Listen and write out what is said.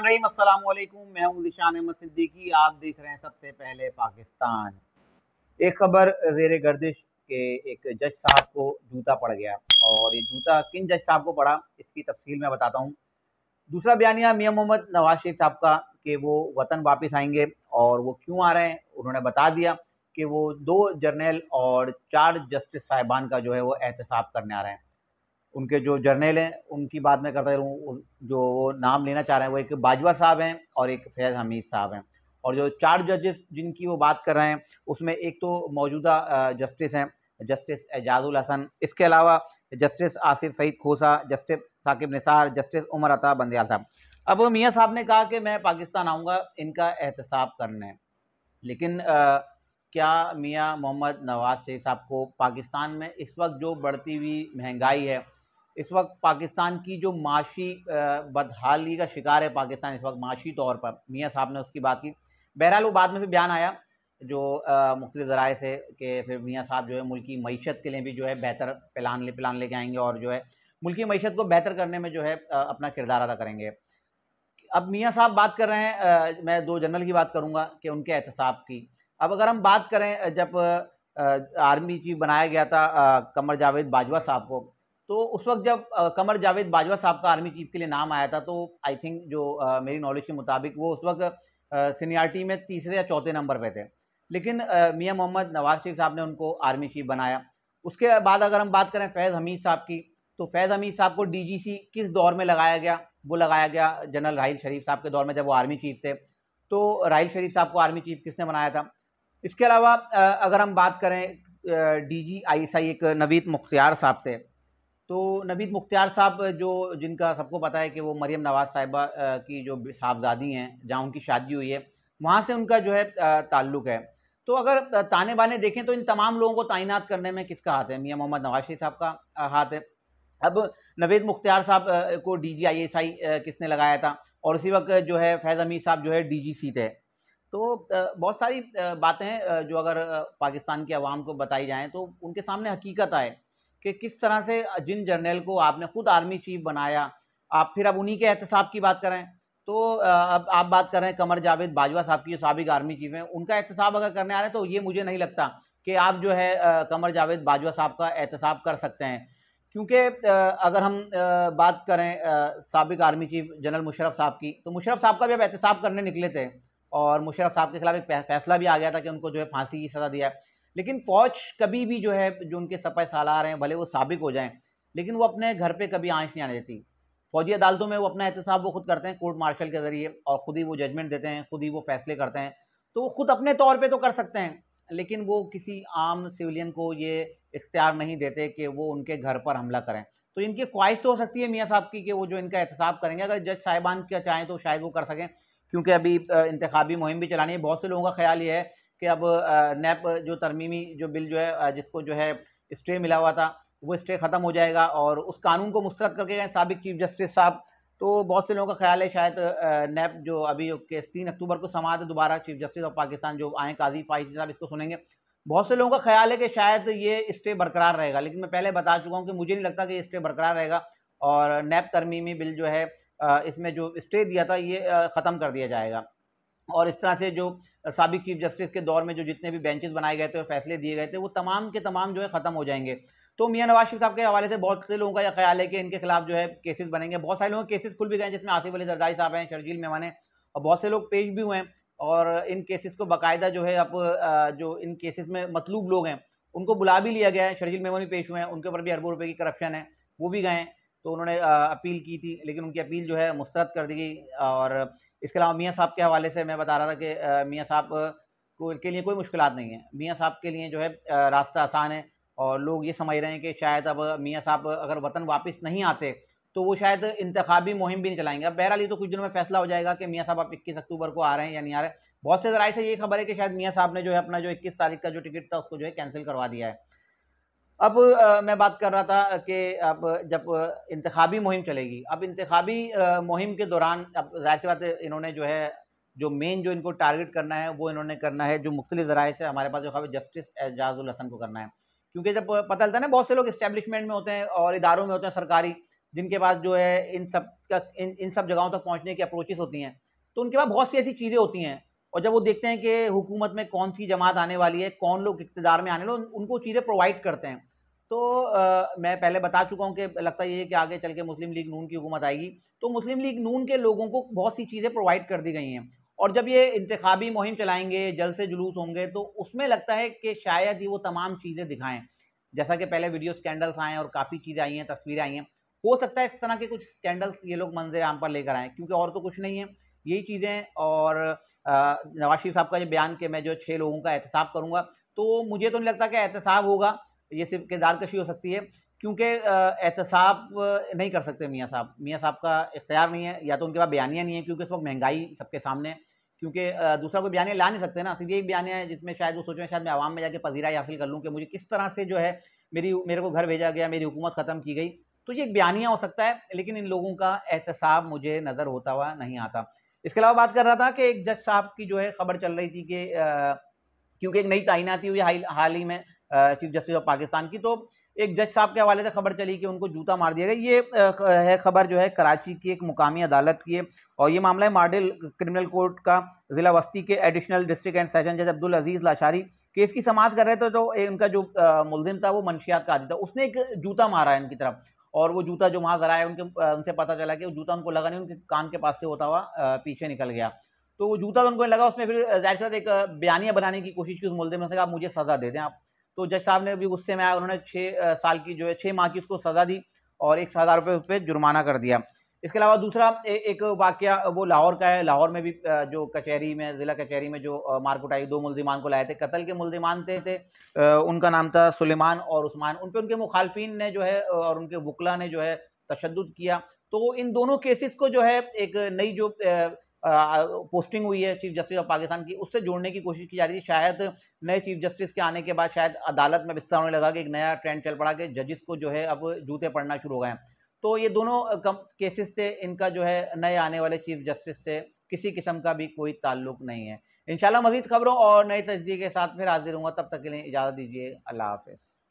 रहीम अस्सलाम वालेकुम। मैं हूं ज़ीशान अहमद सिद्दीकी। आप देख रहे हैं सबसे पहले पाकिस्तान। एक खबर ज़ेरे गर्दिश के एक जज साहब को जूता पड़ गया, और ये जूता किन जज साहब को पड़ा इसकी तफसील मैं बताता हूँ। दूसरा बयानिया मियां मोहम्मद नवाज शरीफ साहब का कि वो वतन वापस आएंगे, और वो क्यों आ रहे हैं उन्होंने बता दिया कि वो 2 जर्नल और 4 जस्टिस साहिबान का जो है वो एहतसाब करने आ रहे हैं। उनके जो जर्नल हैं उनकी बात मैं करता रहूँ, जो वो नाम लेना चाह रहे हैं वो एक बाजवा साहब हैं और एक फैज़ हमीद साहब हैं। और जो 4 जजेस जिनकी वो बात कर रहे हैं उसमें एक तो मौजूदा जस्टिस हैं, जस्टिस एजाजुल हसन, इसके अलावा जस्टिस आसिफ सईद खोसा, जस्टिस साकिब निसार, जस्टिस उमर अता बंदयाल साहब। अब मियाँ साहब ने कहा कि मैं पाकिस्तान आऊँगा इनका एहतसाब करने, लेकिन क्या मियाँ मोहम्मद नवाज शरीफ साहब को पाकिस्तान में इस वक्त जो बढ़ती हुई महंगाई है, इस वक्त पाकिस्तान की जो माशी बदहाली का शिकार है पाकिस्तान इस वक्त माशी तौर पर, मियाँ साहब ने उसकी बात की। बहरहाल वो बाद में भी बयान आया जो मुख्तलिफ ज़राए से कि फिर मियाँ साहब जो है मुल्की मईशत के लिए भी जो है बेहतर प्लान लेके आएंगे, और जो है मुल्की मईशत को बेहतर करने में जो है अपना किरदार अदा करेंगे। अब मियाँ साहब बात कर रहे हैं, मैं 2 जनरल की बात करूँगा कि उनके एहतसाब की। अब अगर हम बात करें जब आर्मी चीफ बनाया गया था कमर जावेद बाजवा साहब को, तो उस वक़्त जब कमर जावेद बाजवा साहब का आर्मी चीफ के लिए नाम आया था, तो आई थिंक जो मेरी नॉलेज के मुताबिक वो उस वक़्त सीनियरिटी में तीसरे या चौथे नंबर पे थे। लेकिन मियाँ मोहम्मद नवाज शरीफ साहब ने उनको आर्मी चीफ बनाया। उसके बाद अगर हम बात करें फैज़ हमीद साहब की, तो फैज़ हमीद साहब को डीजीसी किस दौर में लगाया गया? वो लगाया गया जनरल राहिल शरीफ साहब के दौर में, जब वो आर्मी चीफ थे। तो राहिल शरीफ साहब को आर्मी चीफ किसने बनाया था? इसके अलावा अगर हम बात करें DGISI एक नवीद मुख्तियार साहब थे। तो नवीद मुख्तियार साहब जो जिनका सबको पता है कि वो मरियम नवाज़ साहिबा की जो साहबजादी हैं, जहाँ उनकी शादी हुई है, वहाँ से उनका जो है ताल्लुक़ है। तो अगर ताने बाने देखें तो इन तमाम लोगों को तैनात करने में किसका हाथ है? मियाँ मोहम्मद नवाज शरीफ साहब का हाथ है। अब नवेद मुख्तियार साहब को DGISI किसने लगाया था? और उसी वक्त जो है फैज़ हमीद साहब जो है DGC थे। तो बहुत सारी बातें हैं जो अगर पाकिस्तान की आवाम को बताई जाएँ तो उनके सामने हकीकत आए कि किस तरह से जिन जर्नल को आपने खुद आर्मी चीफ बनाया, आप फिर अब उन्हीं के एहतसाब की बात करें। तो अब आप बात कर रहे हैं कमर जावेद बाजवा साहब की, जो साबिक आर्मी चीफ हैं, उनका एहतसाब अगर करने आ रहे हैं तो ये मुझे नहीं लगता कि आप जो है कमर जावेद बाजवा साहब का एहतसाब कर सकते हैं। क्योंकि अगर हम बात करें साबिक आर्मी चीफ जनरल मुशर्रफ साहब की, तो मुशर्रफ साहब का भी अब एहतसाब करने निकले थे, और मुशर्रफ साहब के खिलाफ एक फैसला भी आ गया था कि उनको जो है फांसी की सज़ा दिया है। लेकिन फ़ौज कभी भी जो है जो उनके सपा सालार हैं, भले वो साबिक हो जाएँ, लेकिन वो अपने घर पे कभी आँच नहीं आने देती। फ़ौजी अदालतों में वो अपना एहतसाब वो खुद करते हैं कोर्ट मार्शल के ज़रिए, और खुद ही वो जजमेंट देते हैं, खुद ही वो फैसले करते हैं। तो वो खुद अपने तौर पे तो कर सकते हैं, लेकिन वो किसी आम सिविलियन को ये इख्तियार नहीं देते कि वो उनके घर पर हमला करें। तो इनकी ख्वाहिश तो हो सकती है मियाँ साहब की कि वो जो इनका एहतसाब करेंगे, अगर जज साहिबान क्या चाहें तो शायद वो कर सकें, क्योंकि अभी इंतखाबी मुहिम भी चलानी है। बहुत से लोगों का ख्याल ये है कि अब नैप जो तरमीमी जो बिल जो है जिसको जो है स्टे मिला हुआ था, वो स्टे ख़त्म हो जाएगा और उस कानून को मुस्तरद करके गए साबिक चीफ जस्टिस साहब। तो बहुत से लोगों का ख्याल है शायद नैप जो अभी केस 3 अक्टूबर को समाअत है, दोबारा चीफ जस्टिस ऑफ पाकिस्तान जो आए काजी फाइज साहब इसको सुनेंगे। बहुत से लोगों का ख्याल है कि शायद ये स्टे बरकरार रहेगा, लेकिन मैं पहले बता चुका हूँ कि मुझे नहीं लगता कि ये स्टे बरकरार रहेगा, और नैप तरमीमी बिल जो है इसमें जो स्टे दिया था ये ख़त्म कर दिया जाएगा। और इस तरह से जो साबिक चीफ जस्टिस के दौर में जो जितने भी बेंचेस बनाए गए थे और फैसले दिए गए थे, वो तमाम के तमाम जो है ख़त्म हो जाएंगे। तो मियाँ नवाज शरीफ साहब के हवाले से बहुत से लोगों का यह ख्याल है कि इनके खिलाफ जो है केसेस बनेंगे। बहुत सारे लोगों के केसेस खुल भी गए, जिसमें आसिफ अली जरदारी साहब हैं, शर्जील मेमन हैं, और बहुत से लोग पेश भी हुए हैं। और इन केसेस को बाकायदा जो है अब जो इन केसेस में मतलूब लोग हैं उनको बुला भी लिया गया है। शर्जील मेमन भी पेश हुए हैं, उनके ऊपर भी अरबों रुपए की करप्शन है, वो भी गए। तो उन्होंने अपील की थी, लेकिन उनकी अपील जो है मुस्तरद कर दी गई। और इसके अलावा मियाँ साहब के हवाले से मैं बता रहा था कि मियाँ साहब को के लिए कोई मुश्किलात नहीं है। मियाँ साहब के लिए जो है रास्ता आसान है, और लोग ये समझ रहे हैं कि शायद अब मियाँ साहब अगर वतन वापस नहीं आते तो वो शायद इंतखाबी मुहिम भी नहीं चलाएंगे। अब बहरहाल ये तो कुछ दिनों में फैसला हो जाएगा कि मियाँ साहब अब 21 अक्टूबर को आ रहे हैं या नहीं आ रहे। बहुत से ज़राए से ये खबर है कि शायद मियाँ साहब ने जो है अपना जो 21 तारीख का जो टिकट था उसको जो है कैंसिल करवा दिया है। अब मैं बात कर रहा था कि अब जब इंतखाबी मुहिम चलेगी, अब इंतखाबी मुहिम के दौरान अब ज़ाहिर-सी बात है इन्होंने जो है जो मेन जो इनको टारगेट करना है वो इन्होंने करना है जो मुख्तलिफ ज़राए से हमारे पास जो खबर जस्टिस एजाजुल हसन को करना है। क्योंकि जब पता चलता है ना बहुत से लोग इस्टेब्लिशमेंट में होते हैं और इदारों में होते हैं सरकारी, जिनके पास जो है इन सब जगहों तक पहुंचने की अप्रोचेस होती हैं, तो उनके पास बहुत सी ऐसी चीज़ें होती हैं, और जब वो देखते हैं कि हुकूमत में कौन सी जमात आने वाली है, कौन लोग इक़्तिदार में आने वाले, उनको चीज़ें प्रोवाइड करते हैं। तो मैं पहले बता चुका हूँ कि लगता ये है कि आगे चल के मुस्लिम लीग नून की हुकूमत आएगी, तो मुस्लिम लीग नून के लोगों को बहुत सी चीज़ें प्रोवाइड कर दी गई हैं, और जब ये इंतखाबी मुहिम चलाएंगे, जल्द से जुलूस होंगे, तो उसमें लगता है कि शायद ही वो तमाम चीज़ें दिखाएं, जैसा कि पहले वीडियो स्कैंडल्स आए और काफ़ी चीज़ें आई हैं, तस्वीरें आई हैं। हो सकता है इस तरह के कुछ स्कैंडल्स ये लोग मंजर आम पर लेकर आएँ, क्योंकि और तो कुछ नहीं है, यही चीज़ें। और नवाज शरीफ साहब का ये बयान कि मैं जो 6 लोगों का एहतसाब करूँगा, तो मुझे तो नहीं लगता कि एहतसाब होगा, ये सिर्फ किरदारकशी हो सकती है, क्योंकि एहतसाब नहीं कर सकते मियाँ साहब। मियाँ साहब का इख्तियार नहीं है, या तो उनके पास बयानिया नहीं है, क्योंकि इस वक्त महंगाई सबके सामने है, क्योंकि दूसरा कोई बयानिया ला नहीं सकते ना, सिर्फ एक बयानिया है जिसमें शायद वो सोच रहे हैं शायद मैं आवाम में जाके पजीराई हासिल कर लूँ कि मुझे किस तरह से जो है मेरे को घर भेजा गया, मेरी हुकूमत ख़त्म की गई। तो ये एक बयानिया हो सकता है, लेकिन इन लोगों का एहतसाब मुझे नज़र होता हुआ नहीं आता। इसके अलावा बात कर रहा था कि एक जज साहब की जो है खबर चल रही थी कि क्योंकि एक नई तैनाती हुई हाल ही में चीफ जस्टिस ऑफ पाकिस्तान की, तो एक जज साहब के हवाले से खबर चली कि उनको जूता मार दिया गया। ये है खबर जो है कराची की एक मुकामी अदालत की है, और ये मामला है मॉडल क्रिमिनल कोर्ट का ज़िला वस्ती के एडिशनल डिस्ट्रिक्ट एंड सेशन जज अब्दुल अजीज़ लाशारी केस की समाअत कर रहे थे। तो इनका जो मुल्जिम था वो मंशियात का आदी था, उसने एक जूता मारा है इनकी तरफ, और वो जूता जो वहाँ ज़रा है उनसे पता चला कि वो जूता उनको लगा नहीं, उनके कान के पास से होता हुआ पीछे निकल गया। तो वो जूता तो उनको लगा, उसमें फिर ज़ाहिर सी बात एक बयानिया बनाने की कोशिश की उस मुल्ज़िम ने, कहा मुझे सज़ा दे दें आप। तो जज साहब ने भी गुस्से में आया, उन्होंने 6 साल की जो है 6 माह की उसको सज़ा दी और 1,000 रुपये उस पर जुर्माना कर दिया। इसके अलावा दूसरा एक वाक़या वो लाहौर का है। लाहौर में भी जो कचहरी में, ज़िला कचहरी में जो मार कुटाई, 2 मुल्ज़िमान को लाए थे, कत्ल के मुल्ज़िमान थे। उनका नाम था सुलेमान और उस्मान। उन पे उनके मुखालफिन ने जो है और उनके वुकला ने जो है तशद्दुद किया। तो इन दोनों केसेस को जो है एक नई जो पोस्टिंग हुई है चीफ जस्टिस ऑफ पाकिस्तान की, उससे जोड़ने की कोशिश की जा रही थी। शायद नए चीफ जस्टिस के आने के बाद शायद अदालत में विस्तार होने लगा कि एक नया ट्रेंड चल पड़ा कि जजिस को जो है अब जूते पड़ना शुरू हो गए हैं। तो ये दोनों केसेस थे, इनका जो है नए आने वाले चीफ जस्टिस से किसी किस्म का भी कोई ताल्लुक नहीं है। इंशाल्लाह मजीद खबरों और नई तजदीद के साथ फिर हाजिर हूँगा, तब तक के लिए इजाज़त दीजिए। अल्लाह हाफ़िज़।